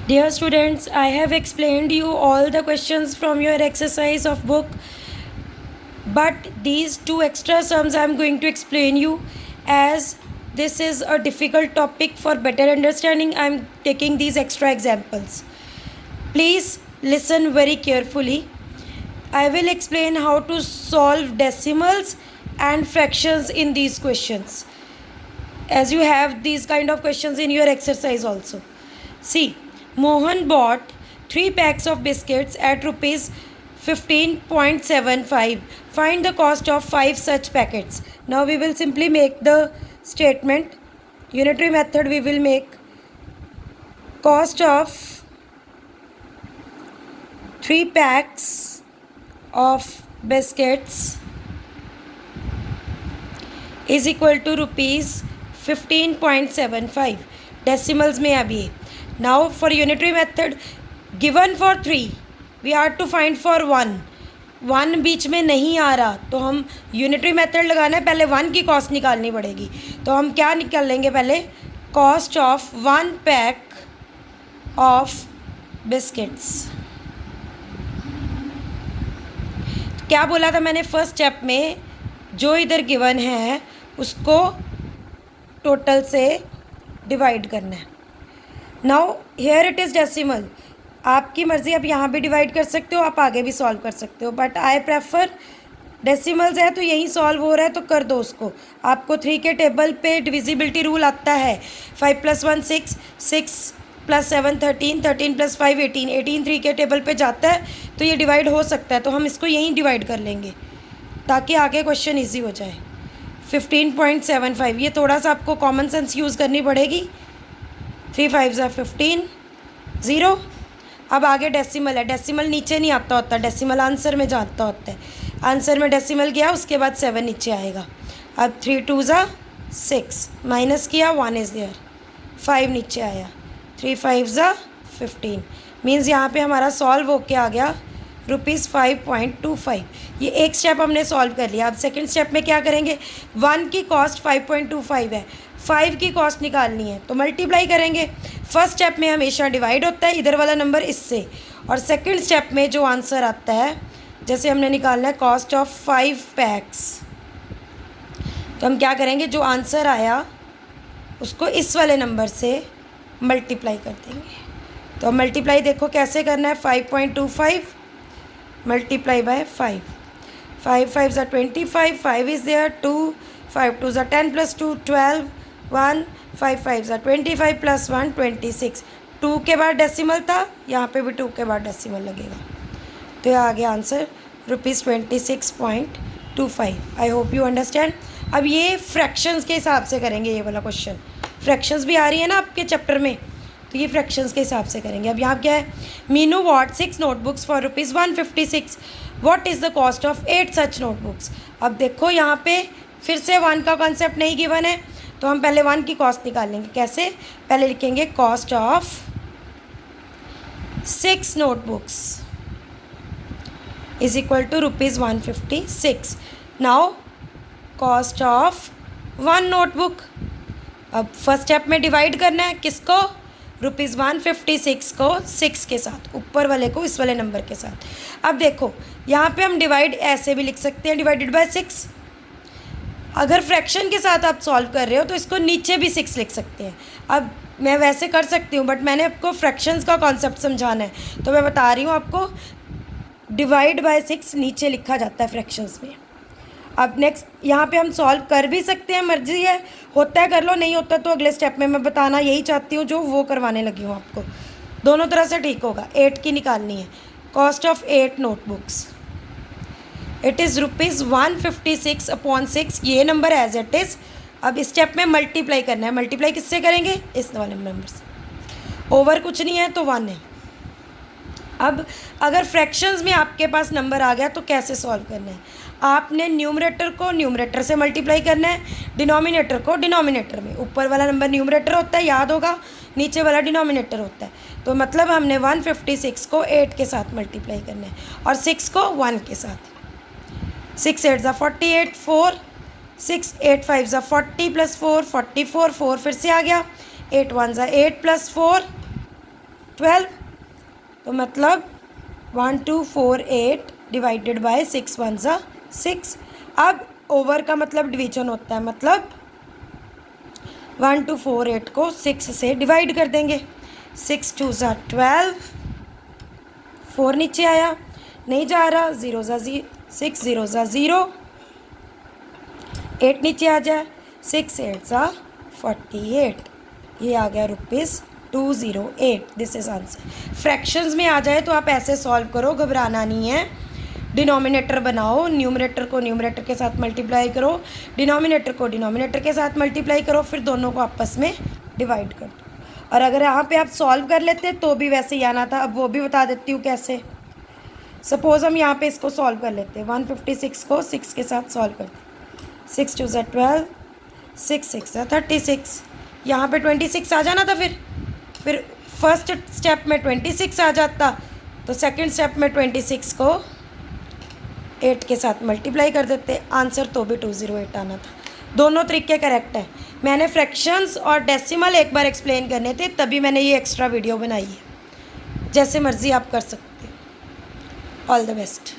Dear students, I have explained you all the questions from your exercise of book, but these two extra sums I am going to explain you, as this is a difficult topic. For better understanding, I am taking these extra examples. Please listen very carefully. I will explain how to solve decimals and fractions in these questions, as you have these kind of questions in your exercise also. See, Mohan bought 3 packs of biscuits at rupees 15.75. Find the cost of 5 such packets. Now we will simply make the statement. Unitary method we will make. Cost of 3 packs of biscuits is equal to rupees 15.75. Decimals में अब ये. Now for unitary method, given for 3, we are to find for 1. 1 बीच में नहीं आ रहा, तो हम unitary method लगाना है. पहले 1 की कॉस्ट निकालनी पड़ेगी. तो हम क्या निकाल लेंगे पहले? Cost of 1 pack of biscuits. क्या बोला था मैंने फर्स्ट स्टेप में? जो इधर गिवन है उसको टोटल से डिवाइड करना है. Now here it is decimal. आपकी मर्ज़ी, आप यहाँ भी डिवाइड कर सकते हो, आप आगे भी सॉल्व कर सकते हो, बट आई प्रेफर डेसिमल्स है तो यहीं सॉल्व हो रहा है तो कर दो उसको. आपको 3 के टेबल पे डिविजिबिलिटी रूल आता है. 5 + 1 6, 6 + 7 13, 13 + 5 18, 18 3 के टेबल पे जाता है तो ये डिवाइड हो सकता है. तो हम इसको यहीं डिवाइड कर लेंगे ताकि आगे क्वेश्चन ईजी हो जाए. 15.75, ये थोड़ा सा आपको कॉमन सेंस यूज़ करनी पड़ेगी. 3 5 = 15, 0. अब आगे डेसिमल है. डेसिमल नीचे नहीं आता होता, डेसिमल आंसर में जाता होता है. आंसर में डेसिमल गया, उसके बाद 7 नीचे आएगा. अब 3 2 = 6, माइनस किया, 1 इज़ देयर, 5 नीचे आया. 3 5 = 15. मीन्स यहाँ पे हमारा सॉल्व होके आ गया रुपीज़ 5.25. ये एक स्टेप हमने सॉल्व कर लिया. अब सेकंड स्टेप में क्या करेंगे? 1 की कॉस्ट 5.25 है, 5 की कॉस्ट निकालनी है तो मल्टीप्लाई करेंगे. फर्स्ट स्टेप में हमेशा डिवाइड होता है इधर वाला नंबर इससे, और सेकंड स्टेप में जो आंसर आता है, जैसे हमने निकालना है कॉस्ट ऑफ 5 पैक्स, तो हम क्या करेंगे? जो आंसर आया उसको इस वाले नंबर से मल्टीप्लाई कर देंगे. तो मल्टीप्लाई देखो कैसे करना है. 5.25 मल्टीप्लाई बाय 5. 5 5 = 25, 5 is there, 2 5 2 = 10 + 2 12, 1 5 5 = 25 + 1 26. 2 के बाद डेसिमल था, यहाँ पे भी 2 के बाद डेसिमल लगेगा. तो ये आ गया answer rupees 26.25. I hope you understand. अब ये फ्रैक्शंस के हिसाब से करेंगे. ये वाला क्वेश्चन फ्रैक्शंस भी आ रही है ना आपके चैप्टर में, तो ये फ्रैक्शंस के हिसाब से करेंगे. अब यहाँ क्या है? Meenu bought 6 notebooks for rupees 156. What is the cost of 8 such notebooks. अब देखो यहाँ पे फिर से 1 का कॉन्सेप्ट नहीं गिवन है, तो हम पहले 1 की कॉस्ट निकालेंगे. कैसे? पहले लिखेंगे cost of 6 notebooks is equal to rupees 156. Now cost of 1 notebook. अब फर्स्ट स्टेप में डिवाइड करना है. किसको? रुपीज़ 156 को 6 के साथ, ऊपर वाले को इस वाले नंबर के साथ. अब देखो यहाँ पे हम डिवाइड ऐसे भी लिख सकते हैं, डिवाइडेड बाय 6. अगर फ्रैक्शन के साथ आप सॉल्व कर रहे हो तो इसको नीचे भी 6 लिख सकते हैं. अब मैं वैसे कर सकती हूँ, बट मैंने आपको फ्रैक्शंस का कॉन्सेप्ट समझाना है तो मैं बता रही हूँ आपको. डिवाइड बाय 6 नीचे लिखा जाता है फ्रैक्शंस में. अब नेक्स्ट यहाँ पे हम सॉल्व कर भी सकते हैं, मर्जी है, होता है कर लो, नहीं होता तो अगले स्टेप में मैं बताना यही चाहती हूँ जो वो करवाने लगी हूँ आपको. दोनों तरह से ठीक होगा. 8 की निकालनी है. Cost of 8 notebooks it is rupees 156/6. ये नंबर एज इट इज़. अब इस स्टेप में मल्टीप्लाई करना है. मल्टीप्लाई किससे करेंगे? इस वाले नंबर से. ओवर कुछ नहीं है तो 1 है. अब अगर फ्रैक्शंस में आपके पास नंबर आ गया तो कैसे सॉल्व करना है? आपने न्यूमरेटर को न्यूमरेटर से मल्टीप्लाई करना है, डिनोमिनेटर को डिनोमिनेटर में. ऊपर वाला नंबर न्यूमरेटर होता है, याद होगा, नीचे वाला डिनोमिनेटर होता है. तो मतलब हमने 156 को 8 के साथ मल्टीप्लाई करना है और 6 को 1 के साथ. 6 8 = 48, 4 6 8 5 = 40 + 4 44, 4 फिर से आ गया. 8 1 = 8 + 4 12, तो मतलब 1248 डिवाइडेड बाय 6 1 ज़ा 6। अब ओवर का मतलब डिवीजन होता है, मतलब 1248 को 6 से डिवाइड कर देंगे। 6 2 ज़ा 12, 4 नीचे आया, नहीं जा रहा, 0 ज़ा 6 0 ज़ा 0, 8 नीचे आ जाए, 6 8 ज़ा 48, ये आ गया ₹208। This is answer. फ्रैक्शंस में आ जाए तो आप ऐसे सॉल्व करो, घबराना नहीं है। डिनोमिनेटर बनाओ, न्यूमरेटर को न्यूमरेटर के साथ मल्टीप्लाई करो, डिनोमिनेटर को डिनोमिनेटर के साथ मल्टीप्लाई करो, फिर दोनों को आपस में डिवाइड कर दो। और अगर यहाँ पे आप सॉल्व कर लेते तो भी वैसे ही आना था। अब वो भी बता देती हूँ कैसे। सपोज़ हम यहाँ पे इसको सॉल्व कर लेते हैं, 156 को 6 के साथ सॉल्व करते हैं। 6 2 ज़ा 12, 6 6 ज़ा 36, यहाँ पे 26 आ जाना था। फिर फर्स्ट स्टेप में 26 आ जाता, तो सेकंड स्टेप में 26 को 8 के साथ मल्टीप्लाई कर देते, आंसर तो भी 208 आना था। दोनों तरीके करेक्ट है। मैंने फ्रैक्शंस और डेसिमल एक बार एक्सप्लेन करने थे, तभी मैंने ये एक्स्ट्रा वीडियो बनाई है। जैसे मर्ज़ी आप कर सकते हो। All the best.